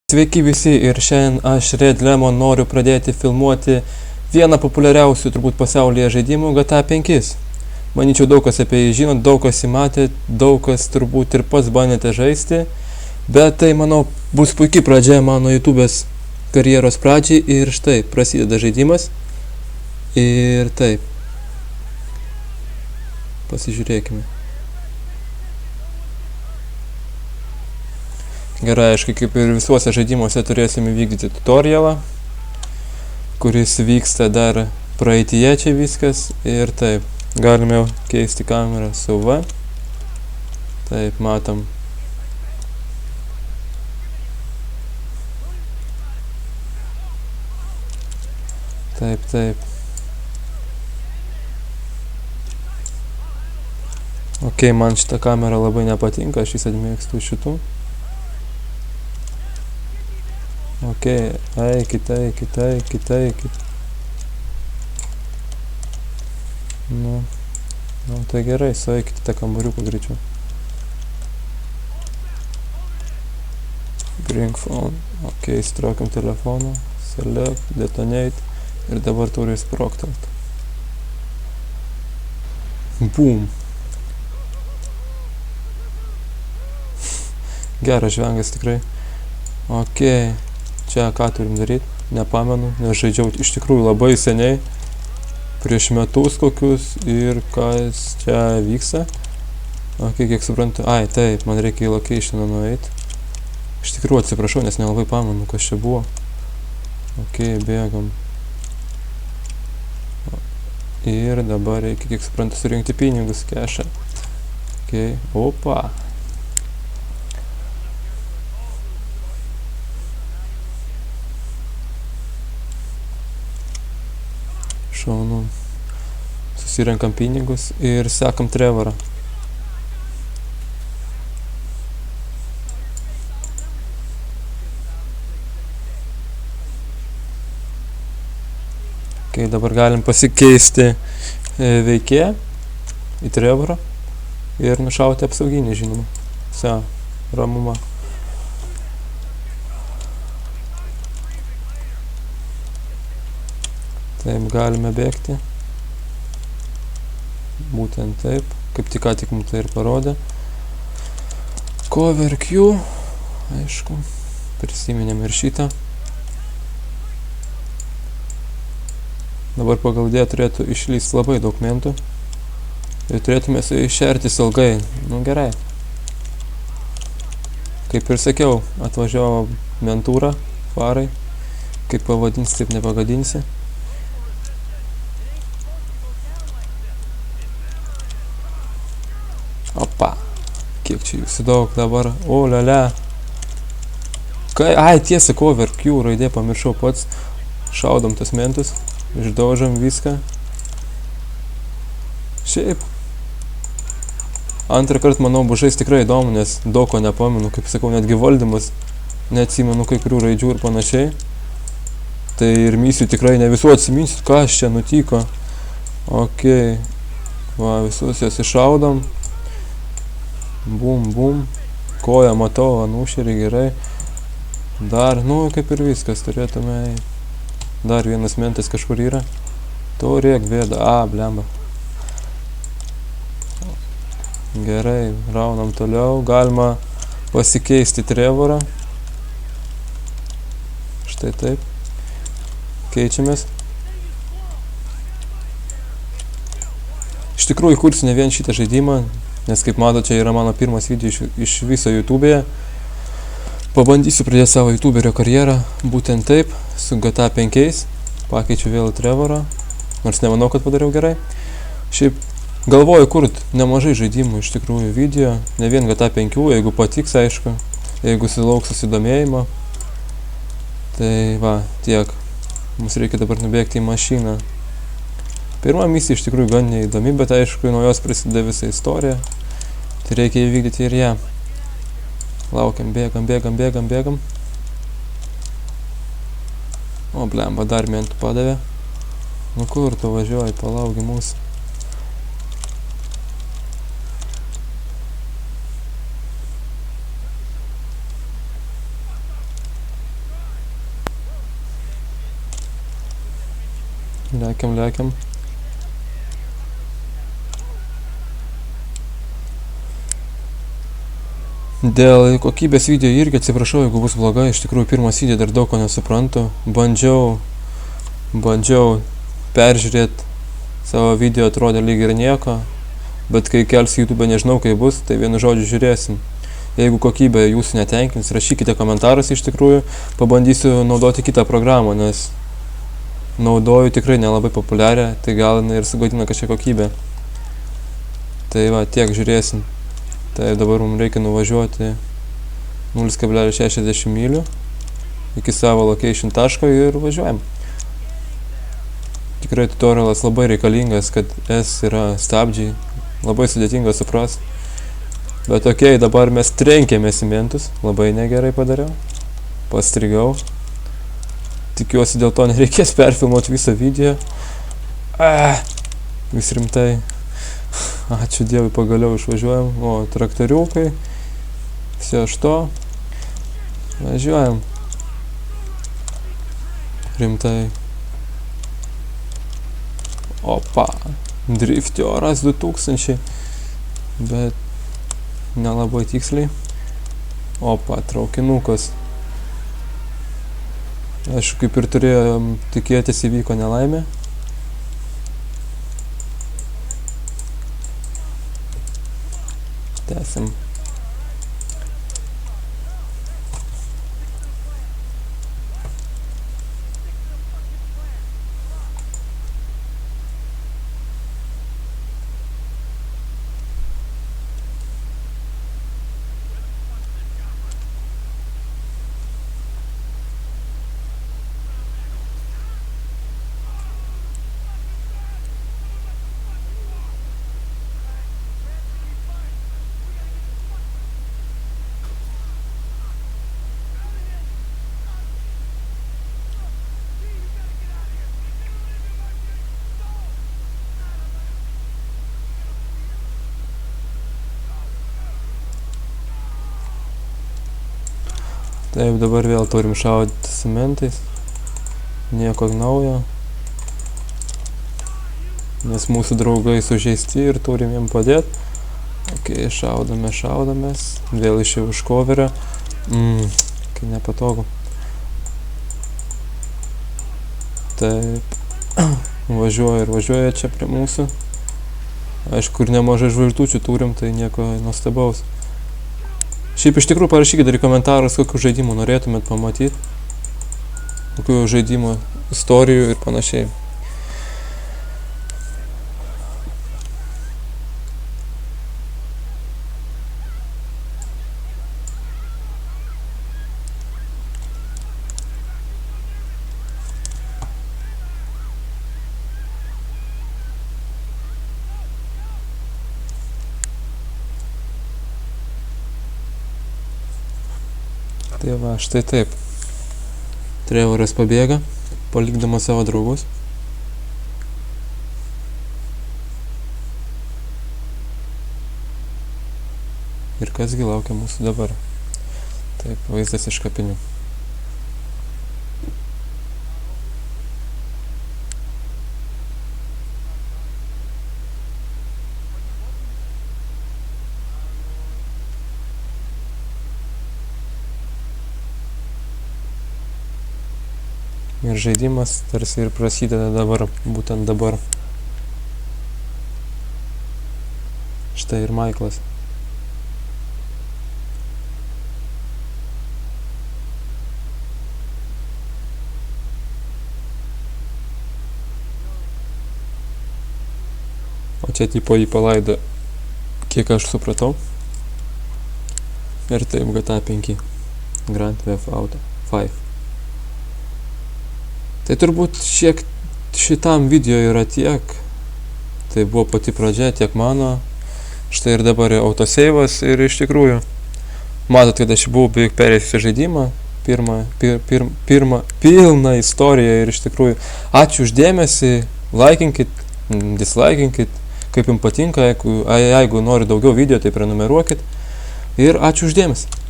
Sveiki visi ir šiandien aš Red Lemon noriu pradėti filmuoti vieną populiariausių turbūt pasaulyje žaidimų GTA 5. Manyčiau daug kas apie jį žino, daug kas jį matė, daug kas turbūt ir pats bandėte žaisti, bet tai manau bus puikiai pradžia mano YouTube'ės karjeros pradžiai ir štai prasideda žaidimas ir taip. Pasižiūrėkime. Gerai, aišku, kaip ir visuose žaidimuose turėsime vykdyti tutorialą, kuris vyksta dar praeityje čia viskas ir taip, galime keisti kamerą su V. Taip, matom. Taip. Ok, man šita kamera labai nepatinka, aš visad mėgstu šitų. Ok, eikit. Nu, tai gerai, sueikite tą kambariuką greičiau. Bring phone. Ok, įsitraukiam telefoną. Select, detonate. Ir dabar turi sproktelt. Boom. Geras žvengas tikrai. Ok. Čia ką turim daryti, nepamenu, nes žaidžiau iš tikrųjų labai seniai, prieš metus kokius ir kas čia vyksta. Ok, kiek suprantu, taip, man reikia į locationą nueiti. Iš tikrųjų atsiprašau, nes nelabai pamenu, kas čia buvo. Ok, bėgam. Ir dabar reikia, kiek suprantu, surinkti pinigus, kešą. Ok, opa. Šaunu. Susirenkam pinigus ir sekam Trevorą. Ok, dabar galim pasikeisti veikėją į Trevorą ir nušauti apsauginį, žinoma. Visa, ramuma. Taip, galime bėgti. Būtent taip. Kaip tik ką tik mums tai ir parodė. Cover Q. Aišku. Prisiminėm ir šitą. Dabar pagal idėją turėtų išlysti labai daug mentų. Ir turėtume su išertis ilgai. Nu gerai. Kaip ir sakiau, atvažiavo mentūra, farai. Kaip pavadinsi, taip nepagadinsi. Opa, kiek čia jūsų daug dabar, o lialia. Tiesa, cover Q raidė, pamiršau pats. Šaudom tas mentus, išdaužam viską. Šiaip. Antrą kartą, manau, bus žaisti tikrai įdomu, nes daug ko nepamenu, kaip sakau, netgi valdymas. Neatsimenu kai kurių raidžių ir panašiai. Tai ir misijų tikrai ne visų atsiminsiu, kas čia nutiko. Ok, va, visus jas iššaudom. Bum. Koja matau, nušerį gerai. Dar, kaip ir viskas, turėtume. Dar vienas mentas kažkur yra. Turėk bėda. Blemba. Gerai, raunam toliau. Galima pasikeisti Trevorą. Štai taip. Keičiamės. Iš tikrųjų, kursiu ne vien šitą žaidimą. Nes kaip mato, čia yra mano pirmas video iš viso YouTube'e. Pabandysiu pradėti savo YouTuberio karjerą. Būtent taip, su GTA 5. Pakeičiu vėl Trevorą. Nors nemanau, kad padariau gerai. Šiaip galvoju kurt nemažai žaidimų iš tikrųjų video. Ne vien GTA 5, jeigu patiks, aišku. Jeigu sulauks susidomėjimo. Tai va, tiek. Mums reikia dabar nubėgti į mašiną. Pirma misija iš tikrųjų gan neįdomi, bet aišku, nuo jos prasideda visa istorija. Tai reikia įvykdyti ir ją. Laukiam, bėgam. O, blemba, dar mentų padavė. Nu kur tu važiuoji, palaugi mūsų. Lekiam. Dėl kokybės video irgi atsiprašau, jeigu bus blogai, iš tikrųjų pirmas video dar daug ko nesuprantu. Bandžiau peržiūrėti savo video, atrodė lyg ir nieko, bet kai kelsiu YouTube, nežinau kaip bus, tai vienu žodžiu žiūrėsim. Jeigu kokybė jūsų netenkins, rašykite komentaruose, iš tikrųjų pabandysiu naudoti kitą programą, nes naudoju tikrai nelabai populiarią, tai gal ir sugadina kažkiek kokybę. Tai va, tiek žiūrėsim. Tai dabar mums reikia nuvažiuoti 0,60 mylių iki savo location taško ir važiuojam. Tikrai tutorialas labai reikalingas, kad S yra stabdžiai, labai sudėtinga suprasti. Bet okei, dabar mes trenkėmės į mentus, labai negerai padariau, pastrigau. Tikiuosi dėl to nereikės perfilmuoti visą video. Vis rimtai. Ačiū Dievui, pagaliau išvažiuojam. O, traktoriukai. Все что. Važiuojam. Rimtai. Opa. Driftioras 2000. Bet nelabai tiksliai. Opa, traukinukas. Aišku, kaip ir turėjom tikėtis, įvyko nelaimė. Tęsim. Taip, dabar vėl turim šaudyti cementais. Nieko naujo. Nes mūsų draugai sužeisti ir turim jiem padėti. Ok, šaudomės. Vėl išėjau iš coverio. Kai nepatogu. Taip. Važiuoja čia prie mūsų. Aišku, ir nemažai žvaigždučių turim, tai nieko nuostabaus. Šiaip iš tikrųjų parašykite ir komentarus, kokių žaidimų norėtumėt pamatyti. Kokių žaidimų istorijų ir panašiai. Tai va, štai taip. Trevoras pabėga, palikdamas savo draugus. Ir kasgi laukia mūsų dabar. Taip, vaizdas iš kapinių. Ir žaidimas tarsi ir prasideda dabar, būtent dabar. Štai ir Maiklas. O čia tipo jį palaido, kiek aš supratau. Ir taip GTA 5. Grand Theft Auto 5. Tai turbūt šitam video yra tiek. Tai buvo pati pradžia, tiek mano. Štai ir dabar autosave'as ir iš tikrųjų. Matot, kad aš buvau beveik perėjęs į žaidimą. Pilna istorija ir iš tikrųjų. Ačiū už dėmesį. Laikinkit, dislaikinkit. Kaip jums patinka, jeigu nori daugiau video, tai prenumeruokit. Ir ačiū už dėmesį.